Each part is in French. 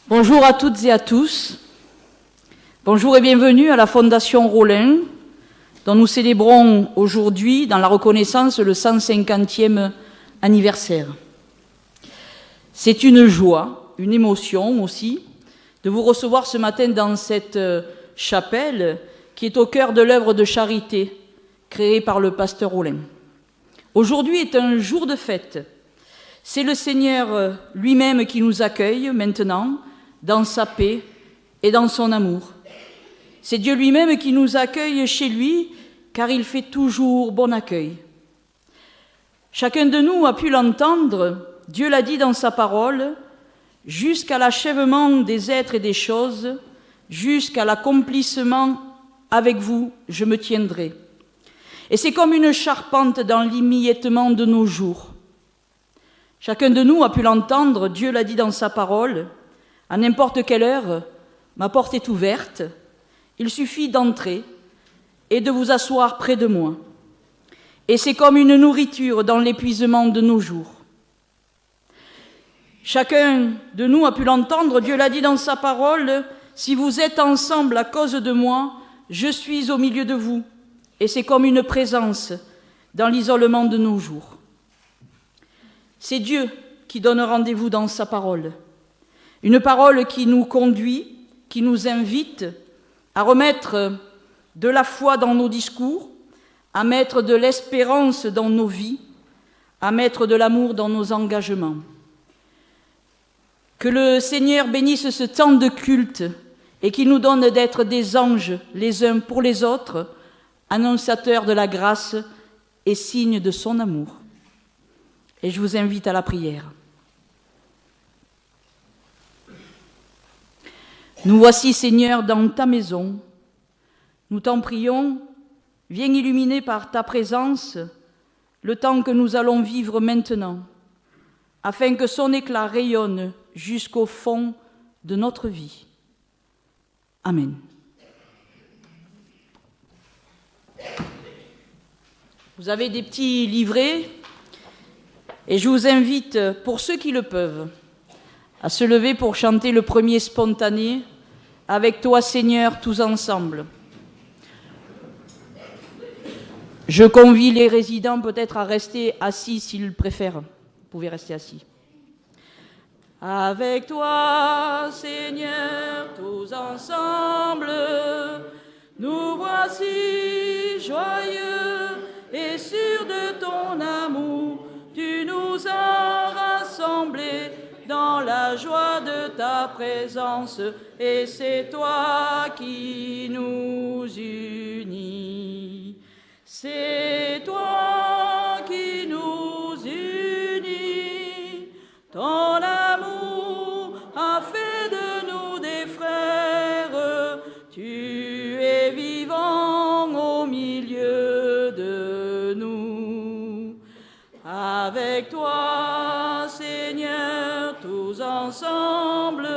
Bonjour à toutes et à tous. Bonjour et bienvenue à la Fondation Rollin, dont nous célébrons aujourd'hui, dans la reconnaissance, le 150e anniversaire. C'est une joie, une émotion aussi, de vous recevoir ce matin dans cette chapelle qui est au cœur de l'œuvre de charité créée par le pasteur Rollin. Aujourd'hui est un jour de fête. C'est le Seigneur lui-même qui nous accueille maintenant dans sa paix et dans son amour. C'est Dieu lui-même qui nous accueille chez lui, car il fait toujours bon accueil. Chacun de nous a pu l'entendre, Dieu l'a dit dans sa parole, jusqu'à l'achèvement des êtres et des choses, jusqu'à l'accomplissement avec vous, je me tiendrai. Et c'est comme une charpente dans l'immiettement de nos jours. Chacun de nous a pu l'entendre, Dieu l'a dit dans sa parole, à n'importe quelle heure, ma porte est ouverte, il suffit d'entrer et de vous asseoir près de moi. Et c'est comme une nourriture dans l'épuisement de nos jours. Chacun de nous a pu l'entendre, Dieu l'a dit dans sa parole, si vous êtes ensemble à cause de moi, je suis au milieu de vous. Et c'est comme une présence dans l'isolement de nos jours. C'est Dieu qui donne rendez-vous dans sa parole. Une parole qui nous conduit, qui nous invite à remettre de la foi dans nos discours, à mettre de l'espérance dans nos vies, à mettre de l'amour dans nos engagements. Que le Seigneur bénisse ce temps de culte et qu'il nous donne d'être des anges les uns pour les autres, annonciateurs de la grâce et signes de son amour. Et je vous invite à la prière. Nous voici, Seigneur, dans ta maison. Nous t'en prions, viens illuminer par ta présence le temps que nous allons vivre maintenant, afin que son éclat rayonne jusqu'au fond de notre vie. Amen. Vous avez des petits livrets et je vous invite, pour ceux qui le peuvent, à se lever pour chanter le premier spontané « Avec toi, Seigneur, tous ensemble ». Je convie les résidents peut-être à rester assis s'ils préfèrent. Vous pouvez rester assis. Avec toi, Seigneur, tous ensemble, nous voici joyeux et sûrs de ton amour. Tu nous as rassemblés dans la joie de ta présence, et c'est toi qui nous unis. C'est toi qui nous unis. Ton amour a fait de nous des frères. Tu es vivant au milieu de nous. Avec toi, Seigneur, tous ensemble,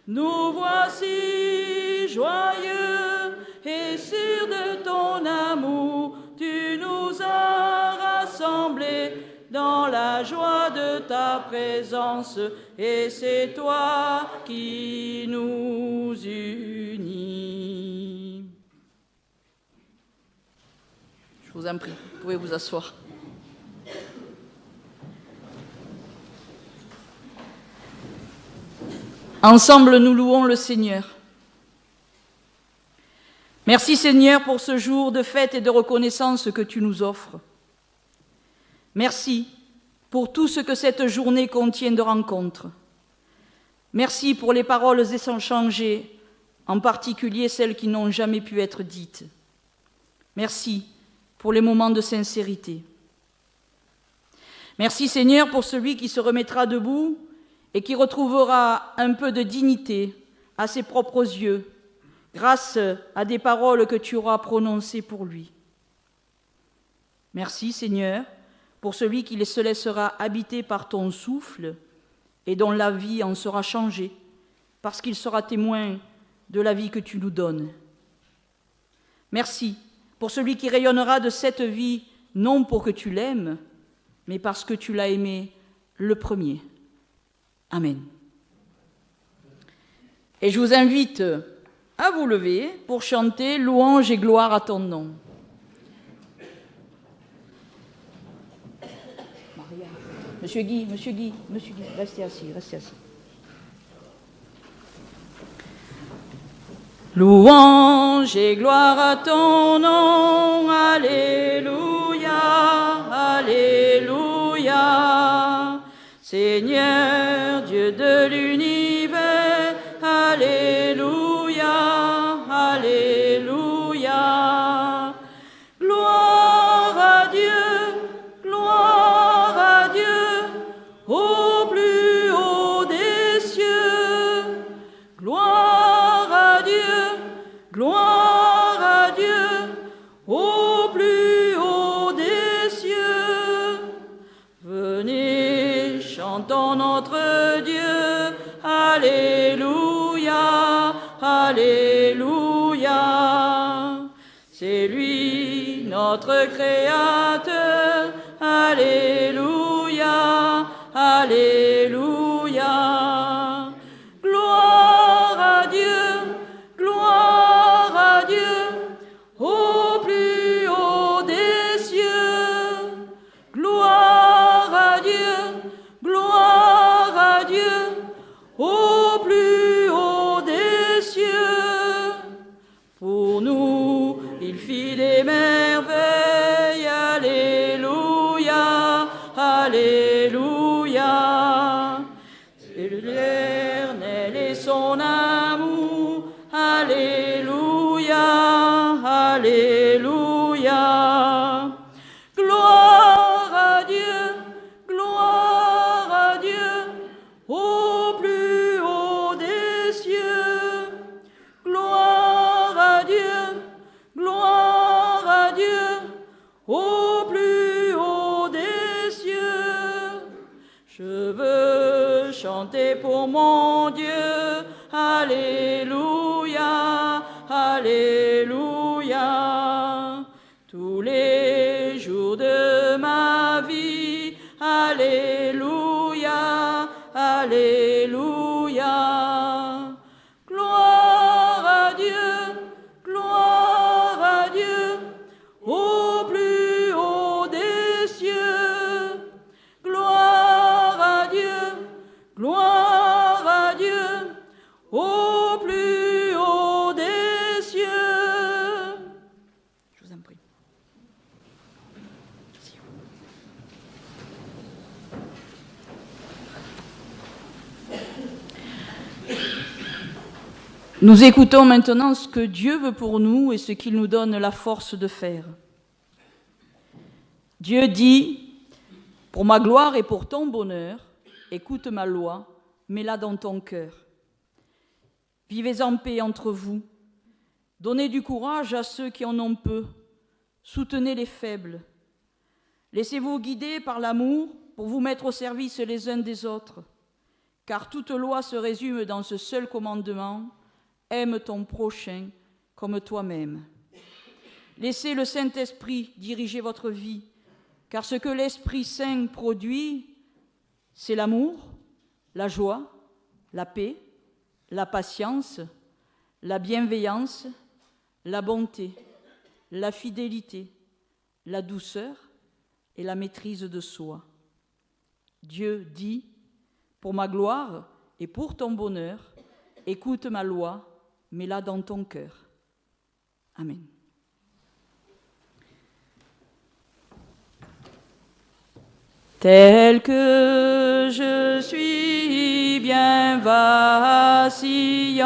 nous voici joyeux et sûrs de ton amour. Tu nous as rassemblés dans la joie de ta présence, et c'est toi qui nous unis. Je vous en prie, vous pouvez vous asseoir. Ensemble, nous louons le Seigneur. Merci Seigneur pour ce jour de fête et de reconnaissance que tu nous offres. Merci pour tout ce que cette journée contient de rencontres. Merci pour les paroles échangées, en particulier celles qui n'ont jamais pu être dites. Merci pour les moments de sincérité. Merci Seigneur pour celui qui se remettra debout et qui retrouvera un peu de dignité à ses propres yeux, grâce à des paroles que tu auras prononcées pour lui. Merci Seigneur pour celui qui se laissera habiter par ton souffle et dont la vie en sera changée, parce qu'il sera témoin de la vie que tu nous donnes. Merci pour celui qui rayonnera de cette vie, non pour que tu l'aimes, mais parce que tu l'as aimé le premier. Amen. Et je vous invite à vous lever pour chanter « Louange et gloire à ton nom ». Monsieur Guy, restez assis. Louange et gloire à ton nom, alléluia, alléluia. Seigneur, Dieu de l'univers, alléluia, alléluia. Gloire à Dieu, au plus haut des cieux. Gloire à Dieu, au plus haut des cieux. Venez, chantons notre Dieu, alléluia, alléluia. C'est lui, notre Créateur, alléluia, alléluia. Gloire à Dieu, au plus haut des cieux. Gloire à Dieu, au plus haut des cieux. Pour nous, il fit des merveilles, alléluia, alléluia. C'est l'Éternel et son amour, alléluia, alléluia. Gloire à Dieu, au plus haut des cieux. Gloire à Dieu, au plus haut des cieux. Je veux chanter pour mon Dieu, alléluia, alléluia. Tous les jours de ma vie, alléluia, alléluia. Gloire à Dieu, au plus haut des cieux. Gloire à Dieu, au plus haut des cieux. Je vous en prie. Nous écoutons maintenant ce que Dieu veut pour nous et ce qu'il nous donne la force de faire. Dieu dit, pour ma gloire et pour ton bonheur, écoute ma loi, mets-la dans ton cœur. Vivez en paix entre vous, donnez du courage à ceux qui en ont peu, soutenez les faibles. Laissez-vous guider par l'amour pour vous mettre au service les uns des autres, car toute loi se résume dans ce seul commandement, aime ton prochain comme toi-même. Laissez le Saint-Esprit diriger votre vie, car ce que l'Esprit Saint produit, c'est l'amour, la joie, la paix, la patience, la bienveillance, la bonté, la fidélité, la douceur et la maîtrise de soi. Dieu dit, pour ma gloire et pour ton bonheur, écoute ma loi, mets-la dans ton cœur. Amen. Tel que je suis bien vacillant,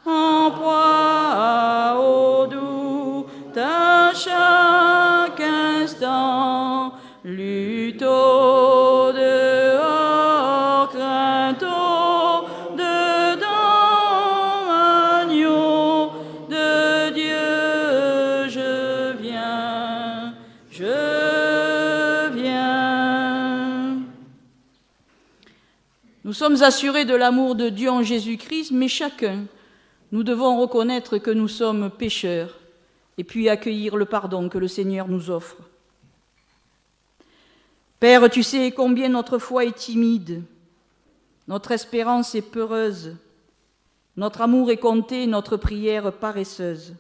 en proie au doute à chaque instant, lutte au dehors, crainte au dedans, agneau de Dieu, je viens. Nous sommes assurés de l'amour de Dieu en Jésus-Christ, mais chacun, nous devons reconnaître que nous sommes pécheurs et puis accueillir le pardon que le Seigneur nous offre. Père, tu sais combien notre foi est timide, notre espérance est peureuse, Notre amour est compté, notre prière paresseuse.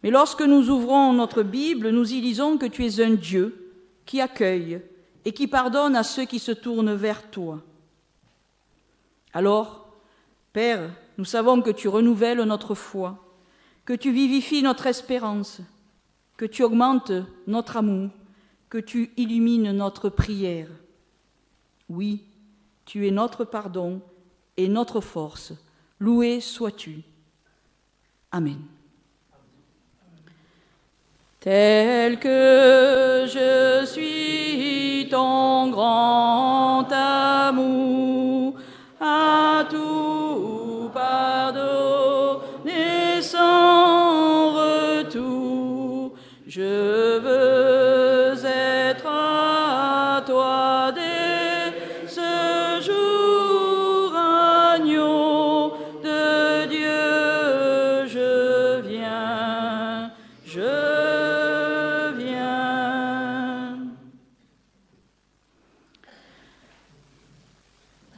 Mais lorsque nous ouvrons notre Bible, nous y lisons que tu es un Dieu qui accueille et qui pardonne à ceux qui se tournent vers toi. Alors, Père, nous savons que tu renouvelles notre foi, que tu vivifies notre espérance, que tu augmentes notre amour, que tu illumines notre prière. Oui, tu es notre pardon et notre force. Loué sois-tu. Amen. Tel que je suis ton grand amour, à tout pardonner sans retour, je veux être à toi dès ce jour, agneau de Dieu, je viens.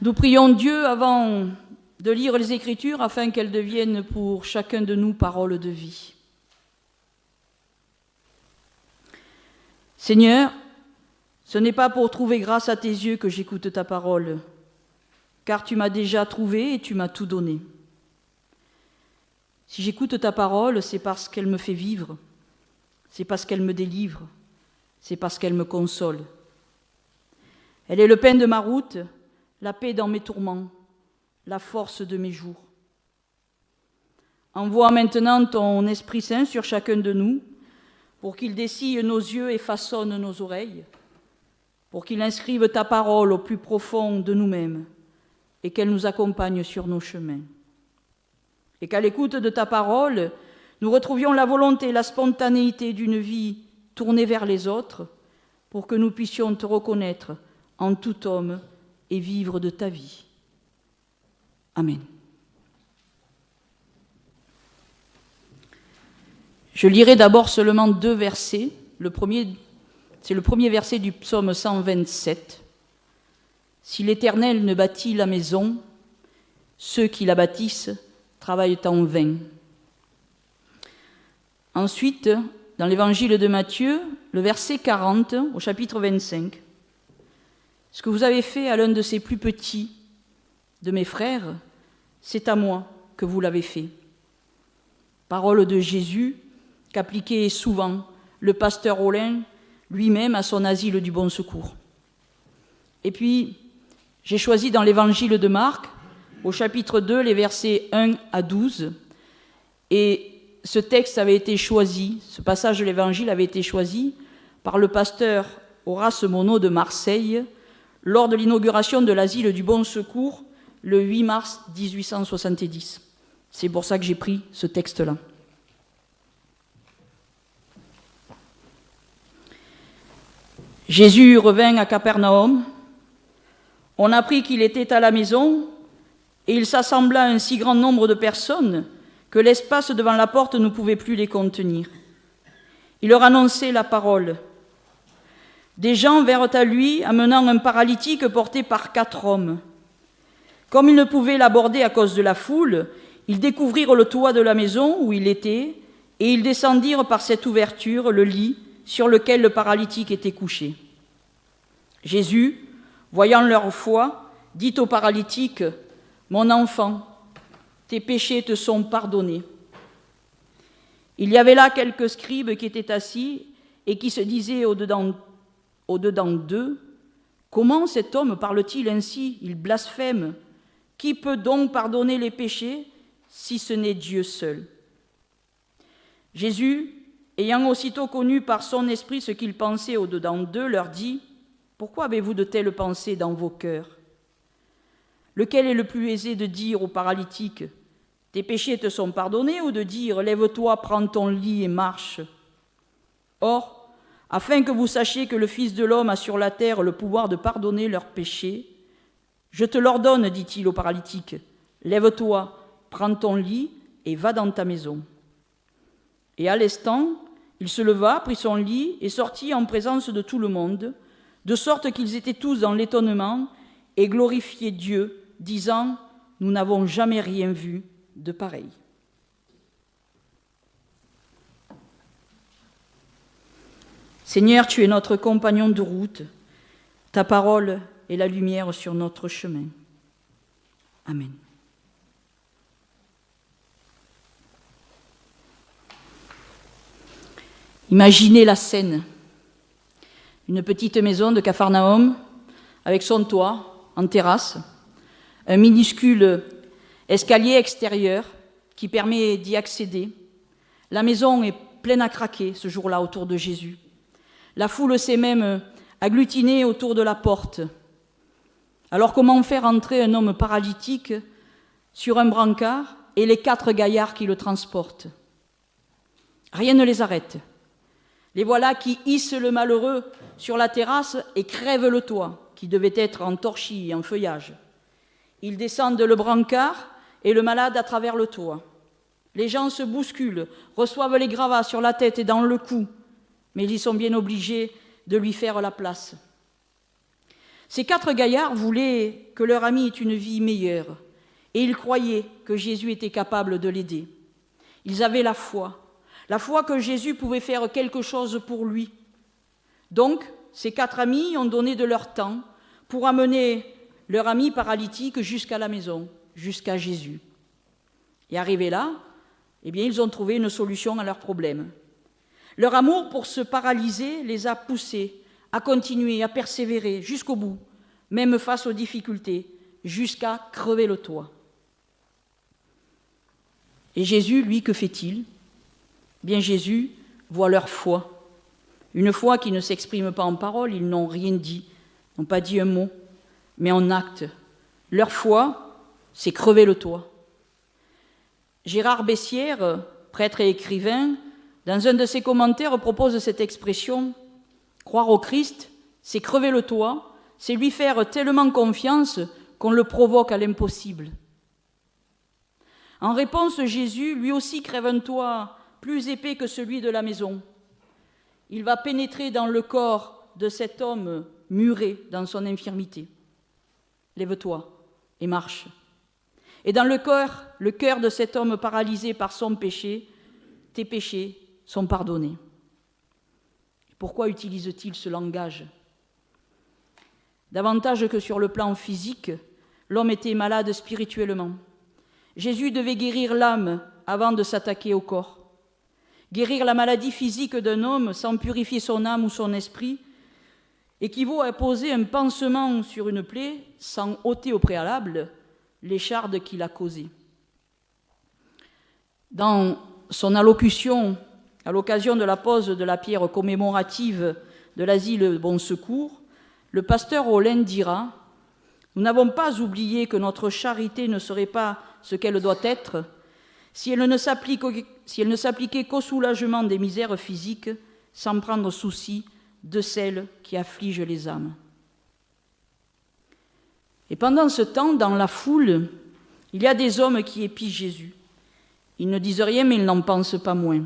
Nous prions Dieu avant de lire les Écritures afin qu'elles deviennent pour chacun de nous paroles de vie. Seigneur, ce n'est pas pour trouver grâce à tes yeux que j'écoute ta parole, car tu m'as déjà trouvé et tu m'as tout donné. Si j'écoute ta parole, c'est parce qu'elle me fait vivre, c'est parce qu'elle me délivre, c'est parce qu'elle me console. Elle est le pain de ma route, la paix dans mes tourments, la force de mes jours. Envoie maintenant ton Esprit Saint sur chacun de nous, pour qu'il dessille nos yeux et façonne nos oreilles, pour qu'il inscrive ta parole au plus profond de nous-mêmes et qu'elle nous accompagne sur nos chemins. Et qu'à l'écoute de ta parole, nous retrouvions la volonté et la spontanéité d'une vie tournée vers les autres, pour que nous puissions te reconnaître en tout homme et vivre de ta vie. Amen. Je lirai d'abord seulement 2 versets. C'est le premier verset du psaume 127. « Si l'Éternel ne bâtit la maison, ceux qui la bâtissent travaillent en vain. » Ensuite, dans l'évangile de Matthieu, le verset 40 au chapitre 25. « Ce que vous avez fait à l'un de ces plus petits, de mes frères, c'est à moi que vous l'avez fait. » Parole de Jésus qu'appliquait souvent le pasteur Rollin lui-même à son asile du Bon Secours. Et puis, j'ai choisi dans l'évangile de Marc, au chapitre 2, les versets 1 à 12, et ce texte avait été choisi, ce passage de l'évangile avait été choisi par le pasteur Horace Monod de Marseille lors de l'inauguration de l'asile du Bon Secours le 8 mars 1870. C'est pour ça que j'ai pris ce texte-là. Jésus revint à Capernaum. On apprit qu'il était à la maison et il s'assembla un si grand nombre de personnes que l'espace devant la porte ne pouvait plus les contenir. Il leur annonçait la parole. Des gens vinrent à lui, amenant un paralytique porté par 4 hommes. Comme ils ne pouvaient l'aborder à cause de la foule, ils découvrirent le toit de la maison où il était, et ils descendirent par cette ouverture le lit sur lequel le paralytique était couché. Jésus, voyant leur foi, dit au paralytique, « Mon enfant, tes péchés te sont pardonnés. » Il y avait là quelques scribes qui étaient assis et qui se disaient au-dedans d'eux, « Comment cet homme parle-t-il ainsi? Il blasphème. Qui peut donc pardonner les péchés si ce n'est Dieu seul ?» Jésus, ayant aussitôt connu par son esprit ce qu'ils pensaient au-dedans d'eux, leur dit, « Pourquoi avez-vous de telles pensées dans vos cœurs? Lequel est le plus aisé de dire au paralytique, « Tes péchés te sont pardonnés » ou de dire, « Lève-toi, prends ton lit et marche » Or, afin que vous sachiez que le Fils de l'homme a sur la terre le pouvoir de pardonner leurs péchés, je te l'ordonne, dit-il au paralytique, « Lève-toi, prends ton lit et va dans ta maison. » Et à l'instant, il se leva, prit son lit et sortit en présence de tout le monde, de sorte qu'ils étaient tous dans l'étonnement et glorifiaient Dieu, disant « nous n'avons jamais rien vu de pareil. Seigneur, tu es notre compagnon de route. Ta parole est la lumière sur notre chemin. Amen. Imaginez la scène. Une petite maison de Capharnaüm avec son toit en terrasse, un minuscule escalier extérieur qui permet d'y accéder. La maison est pleine à craquer ce jour-là autour de Jésus. La foule s'est même agglutinée autour de la porte. Alors comment faire entrer un homme paralytique sur un brancard et les 4 gaillards qui le transportent? Rien ne les arrête. Les voilà qui hissent le malheureux sur la terrasse et crèvent le toit, qui devait être en torchis et en feuillage. Ils descendent le brancard et le malade à travers le toit. Les gens se bousculent, reçoivent les gravats sur la tête et dans le cou, mais ils sont bien obligés de lui faire la place. Ces 4 gaillards voulaient que leur ami ait une vie meilleure, et ils croyaient que Jésus était capable de l'aider. Ils avaient la foi que Jésus pouvait faire quelque chose pour lui. Donc, ces 4 amis ont donné de leur temps pour amener leur ami paralytique jusqu'à la maison, jusqu'à Jésus. Et arrivés là, ils ont trouvé une solution à leur problème. Leur amour pour ce paralysé les a poussés à continuer, à persévérer jusqu'au bout, même face aux difficultés, jusqu'à crever le toit. Et Jésus, lui, que fait-il ? Bien, Jésus voit leur foi. Une foi qui ne s'exprime pas en paroles, ils n'ont rien dit, n'ont pas dit un mot, mais en acte. Leur foi, c'est crever le toit. Gérard Bessières, prêtre et écrivain, dans un de ses commentaires, propose cette expression « Croire au Christ, c'est crever le toit, c'est lui faire tellement confiance qu'on le provoque à l'impossible. » En réponse, Jésus, lui aussi, crève un toit plus épais que celui de la maison. Il va pénétrer dans le corps de cet homme muré dans son infirmité. « Lève-toi et marche. » Et dans le cœur de cet homme paralysé par son péché, tes péchés sont pardonnés. Pourquoi utilise-t-il ce langage ? Davantage que sur le plan physique, l'homme était malade spirituellement. Jésus devait guérir l'âme avant de s'attaquer au corps. Guérir la maladie physique d'un homme sans purifier son âme ou son esprit équivaut à poser un pansement sur une plaie sans ôter au préalable l'écharde qui l'a causée. Dans son allocution à l'occasion de la pose de la pierre commémorative de l'asile Bon Secours, le pasteur Rolin dira « Nous n'avons pas oublié que notre charité ne serait pas ce qu'elle doit être si elle ne s'appliquait qu'au soulagement des misères physiques sans prendre souci de celles qui affligent les âmes. » Et pendant ce temps, dans la foule, il y a des hommes qui épient Jésus. Ils ne disent rien, mais ils n'en pensent pas moins.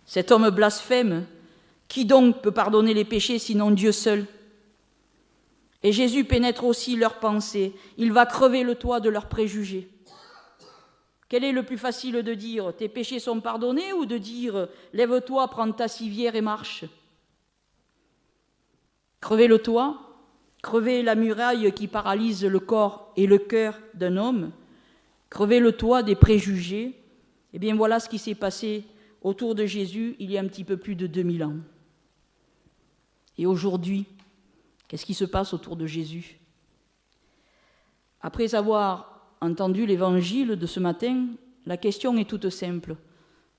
Cet homme blasphème, qui donc peut pardonner les péchés sinon Dieu seul ? Et Jésus pénètre aussi leurs pensées. Il va crever le toit de leurs préjugés. Quel est le plus facile de dire « tes péchés sont pardonnés » ou de dire « lève-toi, prends ta civière et marche » ? Crever le toit, crever la muraille qui paralyse le corps et le cœur d'un homme, crever le toit des préjugés, eh bien voilà ce qui s'est passé autour de Jésus il y a un petit peu plus de 2000 ans. Et aujourd'hui, qu'est-ce qui se passe autour de Jésus ? Après avoir entendu l'évangile de ce matin, la question est toute simple.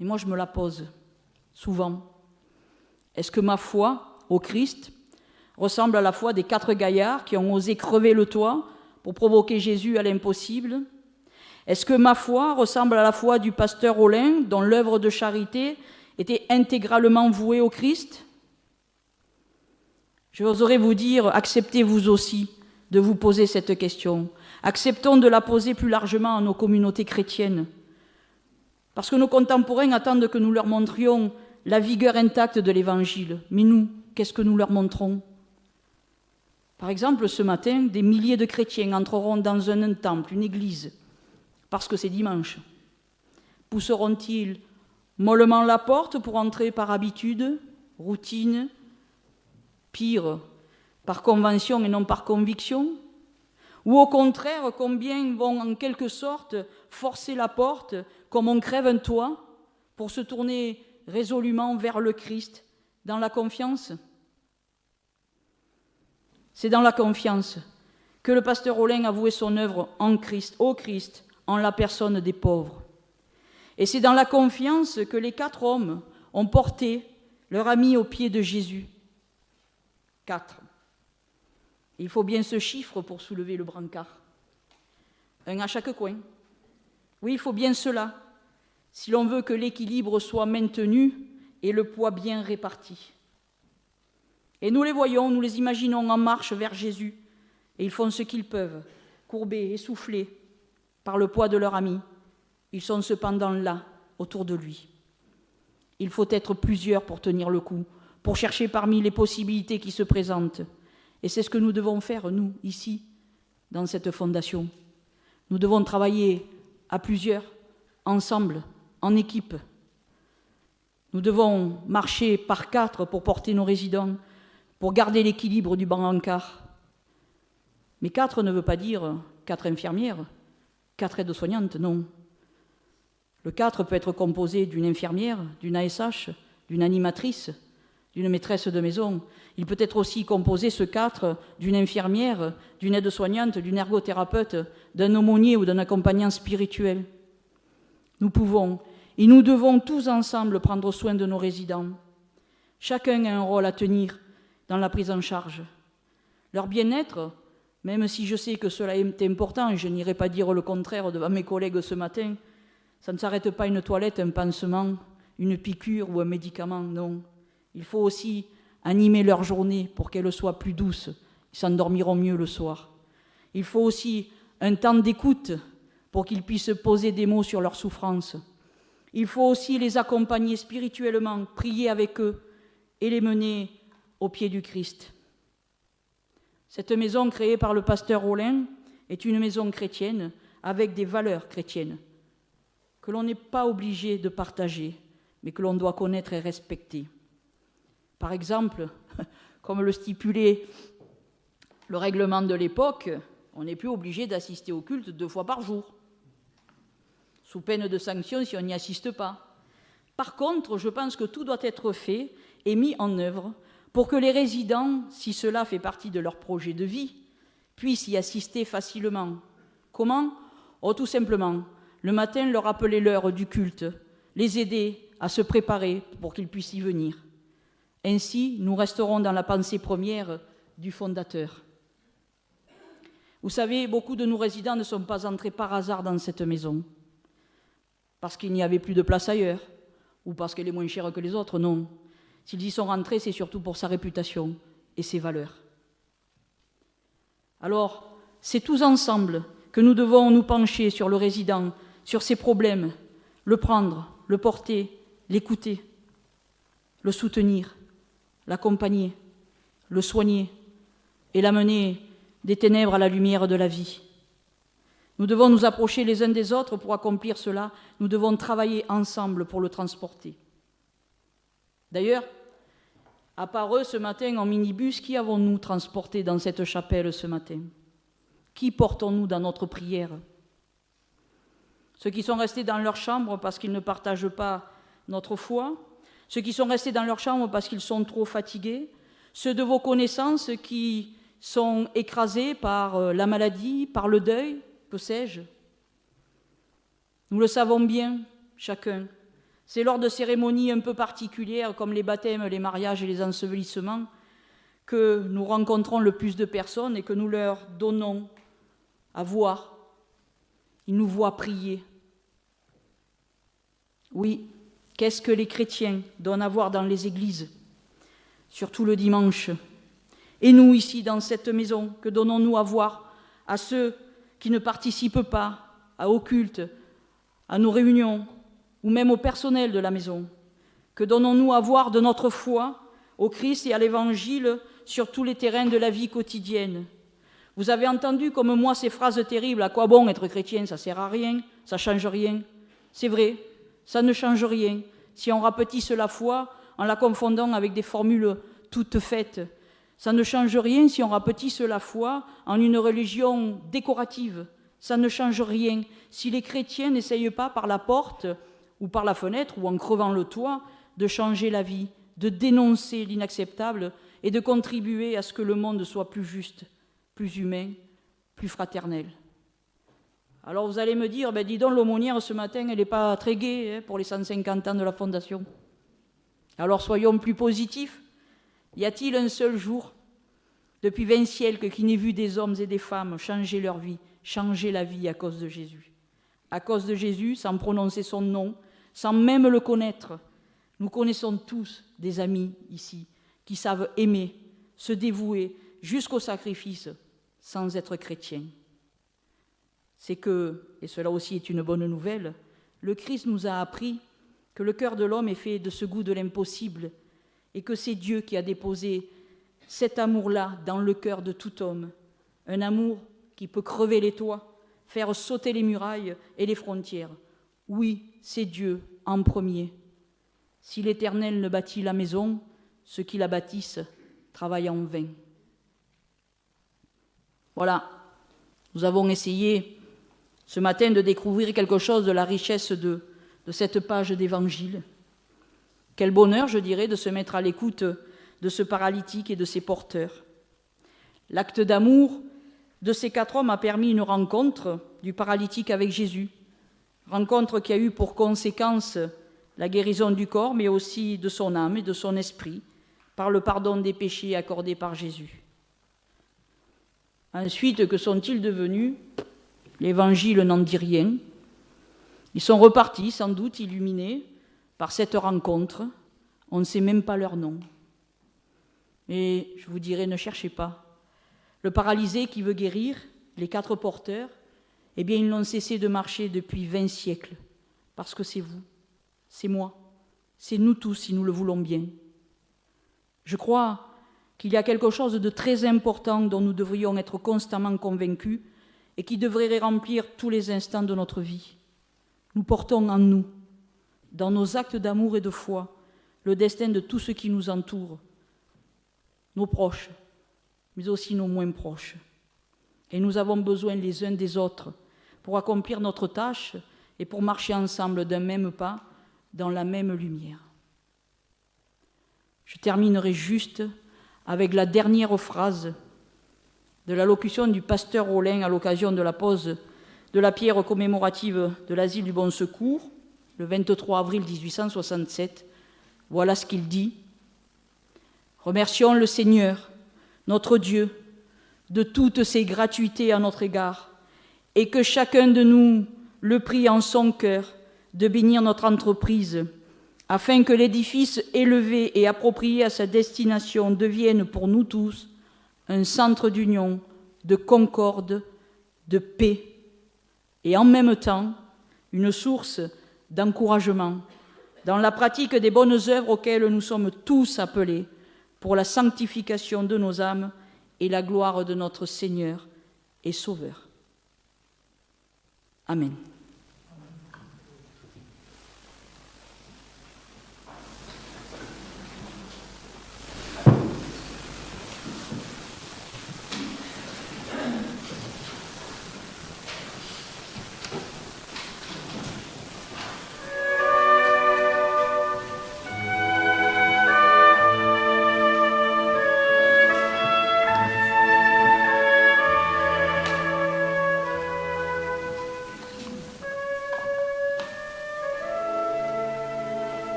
Et moi, je me la pose souvent. Est-ce que ma foi au Christ ressemble à la foi des 4 gaillards qui ont osé crever le toit pour provoquer Jésus à l'impossible ? Est-ce que ma foi ressemble à la foi du pasteur Rolin, dont l'œuvre de charité était intégralement vouée au Christ ? Je oserais vous dire, acceptez vous aussi de vous poser cette question. Acceptons de la poser plus largement à nos communautés chrétiennes. Parce que nos contemporains attendent que nous leur montrions la vigueur intacte de l'Évangile. Mais nous, qu'est-ce que nous leur montrons ? Par exemple, ce matin, des milliers de chrétiens entreront dans un temple, une église, parce que c'est dimanche. Pousseront-ils mollement la porte pour entrer par habitude, routine, pire, par convention et non par conviction? Ou au contraire, combien vont en quelque sorte forcer la porte, comme on crève un toit, pour se tourner résolument vers le Christ, dans la confiance? C'est dans la confiance que le pasteur Rolin a voué son œuvre en Christ, au Christ, en la personne des pauvres. Et c'est dans la confiance que les 4 hommes ont porté leur ami aux pieds de Jésus. 4. Il faut bien ce chiffre pour soulever le brancard. 1 à chaque coin. Oui, il faut bien cela, si l'on veut que l'équilibre soit maintenu et le poids bien réparti. Et nous les voyons, nous les imaginons en marche vers Jésus, et ils font ce qu'ils peuvent, courbés, essoufflés par le poids de leur ami. Ils sont cependant là, autour de lui. Il faut être plusieurs pour tenir le coup, pour chercher parmi les possibilités qui se présentent. Et c'est ce que nous devons faire, nous, ici, dans cette fondation. Nous devons travailler à plusieurs, ensemble, en équipe. Nous devons marcher par 4 pour porter nos résidents, pour garder l'équilibre du brancard. Mais 4 ne veut pas dire 4 infirmières, 4 aides-soignantes, non. Le 4 peut être composé d'une infirmière, d'une ASH, d'une animatrice, d'une maîtresse de maison. Il peut être aussi composé, ce 4, d'une infirmière, d'une aide-soignante, d'une ergothérapeute, d'un aumônier ou d'un accompagnant spirituel. Nous pouvons et nous devons tous ensemble prendre soin de nos résidents. Chacun a un rôle à tenir dans la prise en charge. Leur bien-être, même si je sais que cela est important, et je n'irai pas dire le contraire devant mes collègues ce matin, ça ne s'arrête pas à une toilette, un pansement, une piqûre ou un médicament, non. Il faut aussi animer leur journée pour qu'elle soit plus douce. Ils s'endormiront mieux le soir. Il faut aussi un temps d'écoute pour qu'ils puissent poser des mots sur leurs souffrances. Il faut aussi les accompagner spirituellement, prier avec eux et les mener au pied du Christ. Cette maison créée par le pasteur Rolin est une maison chrétienne avec des valeurs chrétiennes que l'on n'est pas obligé de partager, mais que l'on doit connaître et respecter. Par exemple, comme le stipulait le règlement de l'époque, on n'est plus obligé d'assister au culte 2 fois par jour, sous peine de sanction si on n'y assiste pas. Par contre, je pense que tout doit être fait et mis en œuvre pour que les résidents, si cela fait partie de leur projet de vie, puissent y assister facilement. Comment ? Oh, tout simplement, le matin, leur rappeler l'heure du culte, les aider à se préparer pour qu'ils puissent y venir. Ainsi, nous resterons dans la pensée première du fondateur. Vous savez, beaucoup de nos résidents ne sont pas entrés par hasard dans cette maison, parce qu'il n'y avait plus de place ailleurs, ou parce qu'elle est moins chère que les autres, non. S'ils y sont rentrés, c'est surtout pour sa réputation et ses valeurs. Alors, c'est tous ensemble que nous devons nous pencher sur le résident, sur ses problèmes, le prendre, le porter, l'écouter, le soutenir, l'accompagner, le soigner et l'amener des ténèbres à la lumière de la vie. Nous devons nous approcher les uns des autres pour accomplir cela. Nous devons travailler ensemble pour le transporter. D'ailleurs, à part eux, ce matin, en minibus, qui avons-nous transporté dans cette chapelle ce matin ? Qui portons-nous dans notre prière ? Ceux qui sont restés dans leur chambre parce qu'ils ne partagent pas notre foi, ceux qui sont restés dans leur chambre parce qu'ils sont trop fatigués, ceux de vos connaissances qui sont écrasés par la maladie, par le deuil, que sais-je. Nous le savons bien, chacun. C'est lors de cérémonies un peu particulières, comme les baptêmes, les mariages et les ensevelissements, que nous rencontrons le plus de personnes et que nous leur donnons à voir. Ils nous voient prier. Oui, qu'est-ce que les chrétiens donnent à voir dans les églises, surtout le dimanche. Et nous, ici, dans cette maison, que donnons-nous à voir à ceux qui ne participent pas au culte, à nos réunions, ou même au personnel de la maison? Que donnons-nous à voir de notre foi au Christ et à l'Évangile, sur tous les terrains de la vie quotidienne. Vous avez entendu comme moi ces phrases terribles, à quoi bon être chrétien, ça ne sert à rien, ça ne change rien. C'est vrai, ça ne change rien si on rapetisse la foi en la confondant avec des formules toutes faites. Ça ne change rien si on rapetisse la foi en une religion décorative. Ça ne change rien si les chrétiens n'essayent pas par la porte ou par la fenêtre ou en crevant le toit de changer la vie, de dénoncer l'inacceptable et de contribuer à ce que le monde soit plus juste, plus humain, plus fraternel. Alors vous allez me dire, dis donc, l'aumônière ce matin, elle n'est pas très gaie pour les 150 ans de la Fondation. Alors soyons plus positifs. Y a-t-il un seul jour, depuis 20 siècles, qui n'ait vu des hommes et des femmes changer leur vie, changer la vie à cause de Jésus? À cause de Jésus, sans prononcer son nom, sans même le connaître. Nous connaissons tous des amis ici qui savent aimer, se dévouer jusqu'au sacrifice sans être chrétiens. C'est que, et cela aussi est une bonne nouvelle, le Christ nous a appris que le cœur de l'homme est fait de ce goût de l'impossible et que c'est Dieu qui a déposé cet amour-là dans le cœur de tout homme, un amour qui peut crever les toits, faire sauter les murailles et les frontières. Oui, c'est Dieu en premier. Si l'Éternel ne bâtit la maison, ceux qui la bâtissent travaillent en vain. Voilà, nous avons essayé ce matin de découvrir quelque chose de la richesse de cette page d'Évangile. Quel bonheur, je dirais, de se mettre à l'écoute de ce paralytique et de ses porteurs. L'acte d'amour de ces 4 hommes a permis une rencontre du paralytique avec Jésus, rencontre qui a eu pour conséquence la guérison du corps, mais aussi de son âme et de son esprit, par le pardon des péchés accordé par Jésus. Ensuite, que sont-ils devenus? L'Évangile n'en dit rien. Ils sont repartis, sans doute illuminés, par cette rencontre. On ne sait même pas leur nom. Et je vous dirais, ne cherchez pas. Le paralysé qui veut guérir, les 4 porteurs, eh bien, ils n'ont cessé de marcher depuis 20 siècles. Parce que c'est vous, c'est moi, c'est nous tous, si nous le voulons bien. Je crois qu'il y a quelque chose de très important dont nous devrions être constamment convaincus et qui devrait remplir tous les instants de notre vie. Nous portons en nous, dans nos actes d'amour et de foi, le destin de tout ce qui nous entoure, nos proches, mais aussi nos moins proches. Et nous avons besoin les uns des autres pour accomplir notre tâche et pour marcher ensemble d'un même pas dans la même lumière. Je terminerai juste avec la dernière phrase de l'allocution du pasteur Rollin à l'occasion de la pose de la pierre commémorative de l'asile du Bon Secours, le 23 avril 1867. Voilà ce qu'il dit. « Remercions le Seigneur, notre Dieu, de toutes ses gratuités à notre égard, et que chacun de nous le prie en son cœur de bénir notre entreprise, afin que l'édifice élevé et approprié à sa destination devienne pour nous tous un centre d'union, de concorde, de paix, et en même temps une source d'encouragement dans la pratique des bonnes œuvres auxquelles nous sommes tous appelés pour la sanctification de nos âmes et la gloire de notre Seigneur et Sauveur. Amen.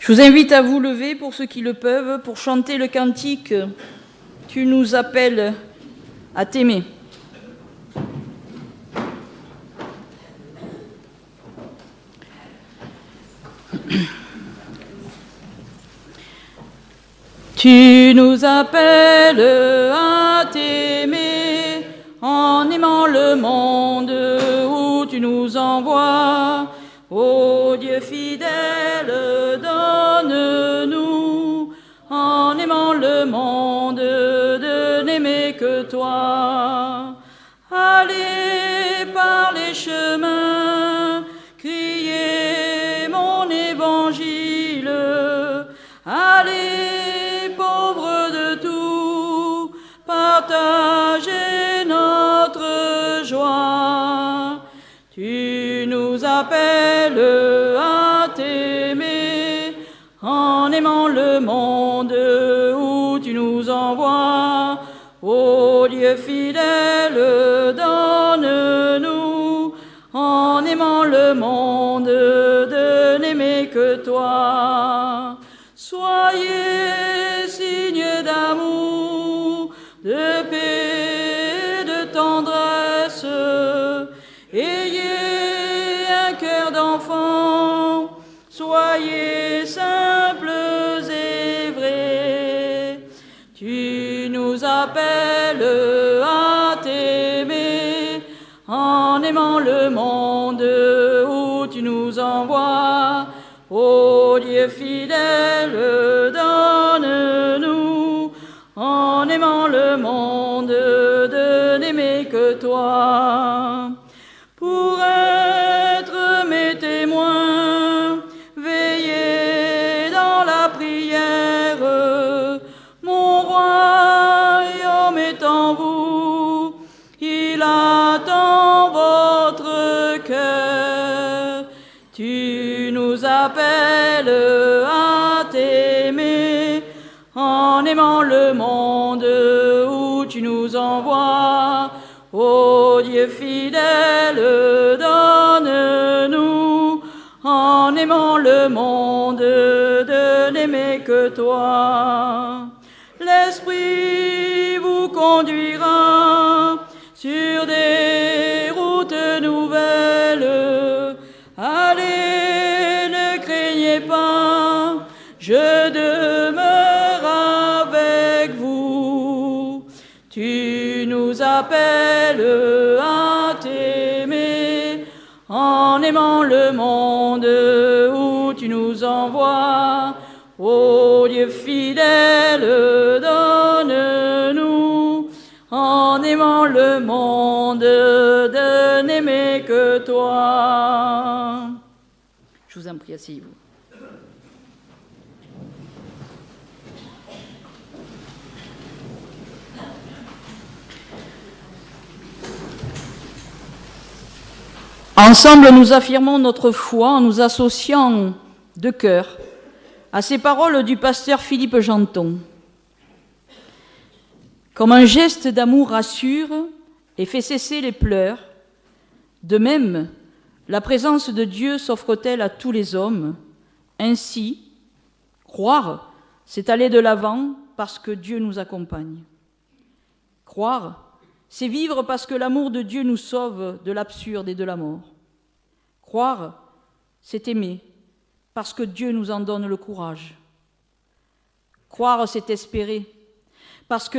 Je vous invite à vous lever, pour ceux qui le peuvent, pour chanter le cantique « Tu nous appelles à t'aimer ». Tu nous appelles à t'aimer en aimant le monde où tu nous envoies. Ô Dieu fidèle, donne-nous en aimant le monde de n'aimer que toi. Allez par les chemins, criez mon évangile. Allez, pauvres de tout, partagez notre joie. Tu nous appelles à t'aimer en aimant le monde où tu nous envoies. Ô Dieu fidèle, donne-nous en aimant le monde de n'aimer que toi. Soyez signes d'amour, de paix, de tendresse. Ayez un cœur d'enfant, soyez simples et vrais. Tu nous appelles à t'aimer en aimant le monde où tu nous envoies. Ô Dieu fidèle, donne-nous en aimant le monde de n'aimer que toi. Pour être mes témoins, veillez dans la prière. Mon royaume est en vous, il attend votre cœur. Tu nous appelles à t'aimer en aimant le monde où tu nous envoies. Ô Dieu fidèle, donne-nous en aimant le monde de n'aimer que toi. L'Esprit vous conduira sur des routes nouvelles. Allez, ne craignez pas, je demeure avec vous. Tu nous appelles à t'aimer en aimant le monde où tu nous envoies. Ô Dieu fidèle, donne-nous en aimant le monde de n'aimer que toi. Je vous en prie, asseyez-vous. Ensemble, nous affirmons notre foi en nous associant de cœur à ces paroles du pasteur Philippe Janton. Comme un geste d'amour rassure et fait cesser les pleurs, de même, la présence de Dieu s'offre-t-elle à tous les hommes. Ainsi, croire, c'est aller de l'avant parce que Dieu nous accompagne. Croire, c'est vivre parce que l'amour de Dieu nous sauve de l'absurde et de la mort. Croire, c'est aimer parce que Dieu nous en donne le courage. Croire, c'est espérer parce que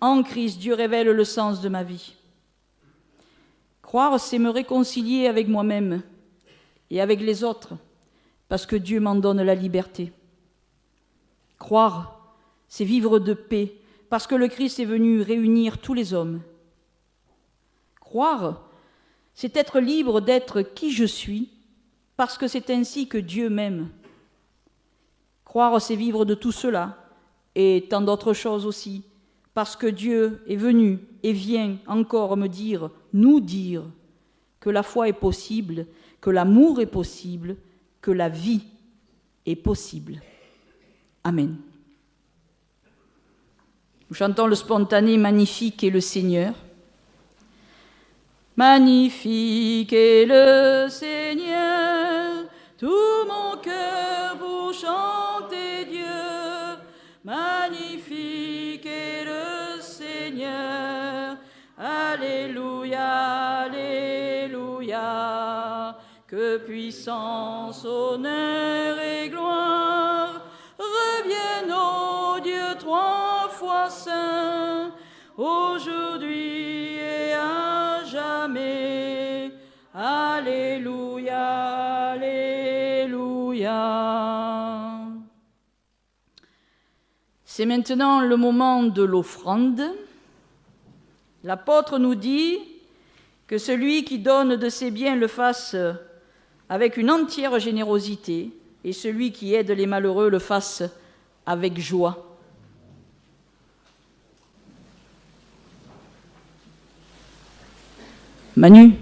en Christ, Dieu révèle le sens de ma vie. Croire, c'est me réconcilier avec moi-même et avec les autres parce que Dieu m'en donne la liberté. Croire, c'est vivre de paix parce que le Christ est venu réunir tous les hommes. Croire, c'est être libre d'être qui je suis, parce que c'est ainsi que Dieu m'aime. Croire, c'est vivre de tout cela, et tant d'autres choses aussi, parce que Dieu est venu et vient encore nous dire, que la foi est possible, que l'amour est possible, que la vie est possible. Amen. Nous chantons le spontané « Magnifique est le Seigneur ». Magnifique est le Seigneur, tout mon cœur pour chantez Dieu, magnifique est le Seigneur. Alléluia, Alléluia. Que puissance, honneur et gloire reviennent au Dieu trois fois saint, aujourd'hui et à jamais. Alléluia, Alléluia. C'est maintenant le moment de l'offrande. L'apôtre nous dit que celui qui donne de ses biens le fasse avec une entière générosité, et celui qui aide les malheureux le fasse avec joie. Manu.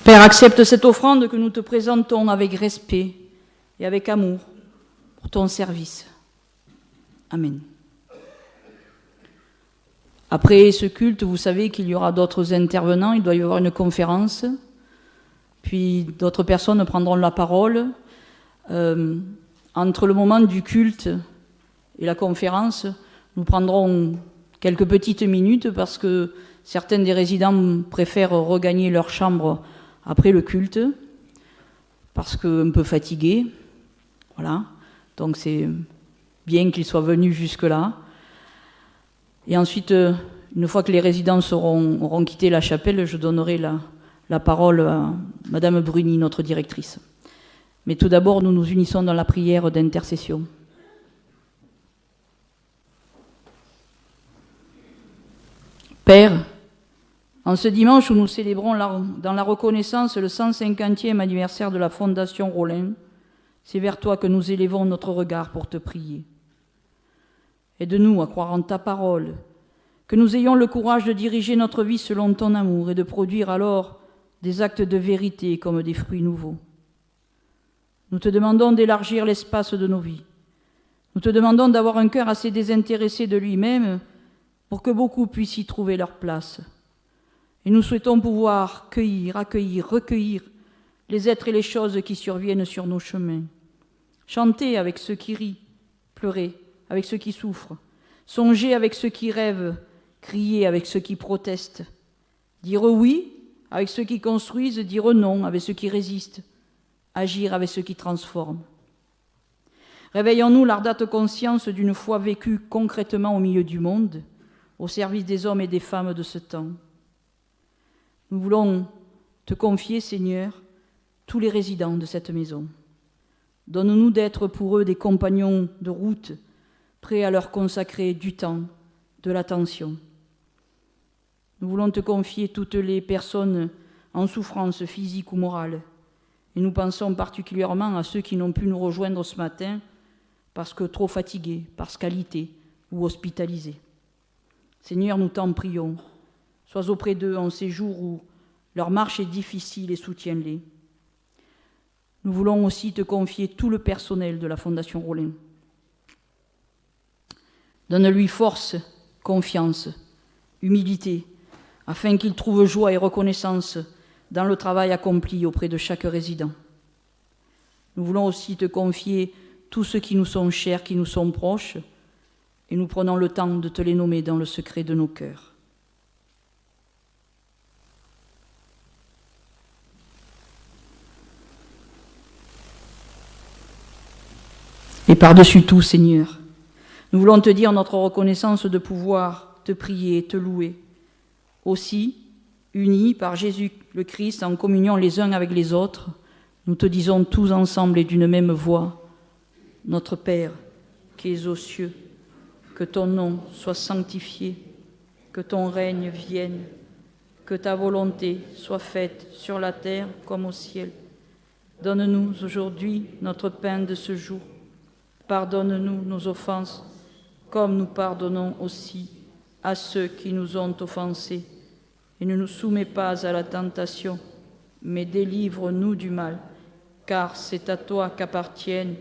Père, accepte cette offrande que nous te présentons avec respect et avec amour pour ton service. Amen. Après ce culte, vous savez qu'il y aura d'autres intervenants, il doit y avoir une conférence, puis d'autres personnes prendront la parole. Entre le moment du culte et la conférence, nous prendrons quelques petites minutes parce que certains des résidents préfèrent regagner leur chambre après le culte, parce qu'un peu fatigués. Voilà. Donc c'est bien qu'ils soient venus jusque-là. Et ensuite, une fois que les résidents auront quitté la chapelle, je donnerai la parole à Madame Bruni, notre directrice. Mais tout d'abord, nous nous unissons dans la prière d'intercession. Père, en ce dimanche où nous célébrons dans la reconnaissance le 150e anniversaire de la Fondation Rollin, c'est vers toi que nous élevons notre regard pour te prier. Aide-nous à croire en ta parole, que nous ayons le courage de diriger notre vie selon ton amour et de produire alors des actes de vérité comme des fruits nouveaux. Nous te demandons d'élargir l'espace de nos vies. Nous te demandons d'avoir un cœur assez désintéressé de lui-même pour que beaucoup puissent y trouver leur place. Et nous souhaitons pouvoir cueillir, accueillir, recueillir les êtres et les choses qui surviennent sur nos chemins. Chanter avec ceux qui rient, pleurer avec ceux qui souffrent, songer avec ceux qui rêvent, crier avec ceux qui protestent, dire oui avec ceux qui construisent, dire non avec ceux qui résistent, agir avec ceux qui transforment. Réveillons-nous l'ardente conscience d'une foi vécue concrètement au milieu du monde, au service des hommes et des femmes de ce temps. Nous voulons te confier, Seigneur, tous les résidents de cette maison. Donne-nous d'être pour eux des compagnons de route, prêts à leur consacrer du temps, de l'attention. Nous voulons te confier toutes les personnes en souffrance physique ou morale. Et nous pensons particulièrement à ceux qui n'ont pu nous rejoindre ce matin parce que trop fatigués, par qualité ou hospitalisés. Seigneur, nous t'en prions. Sois auprès d'eux en ces jours où leur marche est difficile et soutiens-les. Nous voulons aussi te confier tout le personnel de la Fondation Rollin. Donne-lui force, confiance, humilité, afin qu'il trouve joie et reconnaissance dans le travail accompli auprès de chaque résident. Nous voulons aussi te confier tous ceux qui nous sont chers, qui nous sont proches, et nous prenons le temps de te les nommer dans le secret de nos cœurs. Et par-dessus tout, Seigneur, nous voulons te dire notre reconnaissance de pouvoir te prier et te louer. Aussi, unis par Jésus le Christ, en communion les uns avec les autres, nous te disons tous ensemble et d'une même voix, notre Père qui es aux cieux, que ton nom soit sanctifié, que ton règne vienne, que ta volonté soit faite sur la terre comme au ciel. Donne-nous aujourd'hui notre pain de ce jour. Pardonne-nous nos offenses, comme nous pardonnons aussi à ceux qui nous ont offensés. Et ne nous soumets pas à la tentation, mais délivre-nous du mal, car c'est à toi qu'appartiennent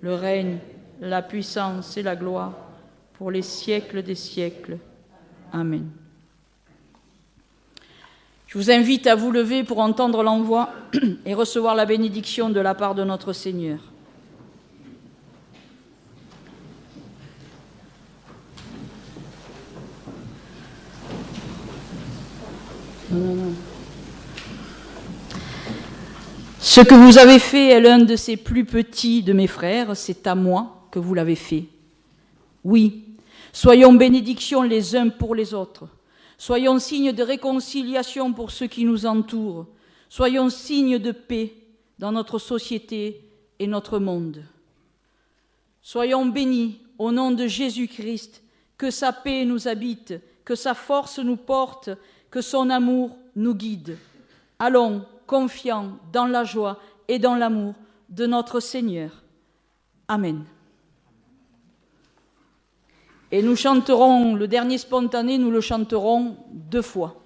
le règne, la puissance et la gloire, pour les siècles des siècles. Amen. Je vous invite à vous lever pour entendre l'envoi et recevoir la bénédiction de la part de notre Seigneur. Non. Ce que vous avez fait est l'un de ces plus petits de mes frères, c'est à moi que vous l'avez fait. Oui, soyons bénédictions les uns pour les autres. Soyons signes de réconciliation pour ceux qui nous entourent. Soyons signes de paix dans notre société et notre monde. Soyons bénis au nom de Jésus-Christ, que sa paix nous habite, que sa force nous porte, que son amour nous guide. Allons, confiants dans la joie et dans l'amour de notre Seigneur. Amen. Et nous chanterons le dernier spontané, nous le chanterons 2 fois.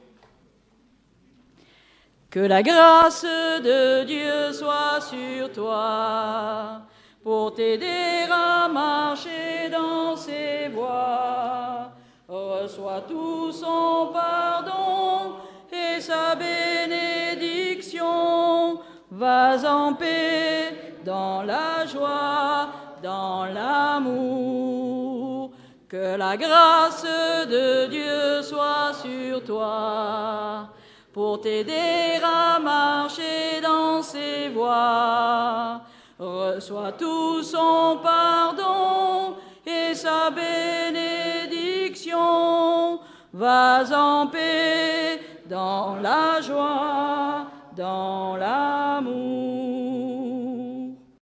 Que la grâce de Dieu soit sur toi, pour t'aider à marcher dans ses voies. Reçois tout son pardon et sa bénédiction. Vas en paix dans la joie, dans l'amour. Que la grâce de Dieu soit sur toi, pour t'aider à marcher dans ses voies. Reçois tout son pardon et sa bénédiction. Vas en paix dans la joie, dans l'amour.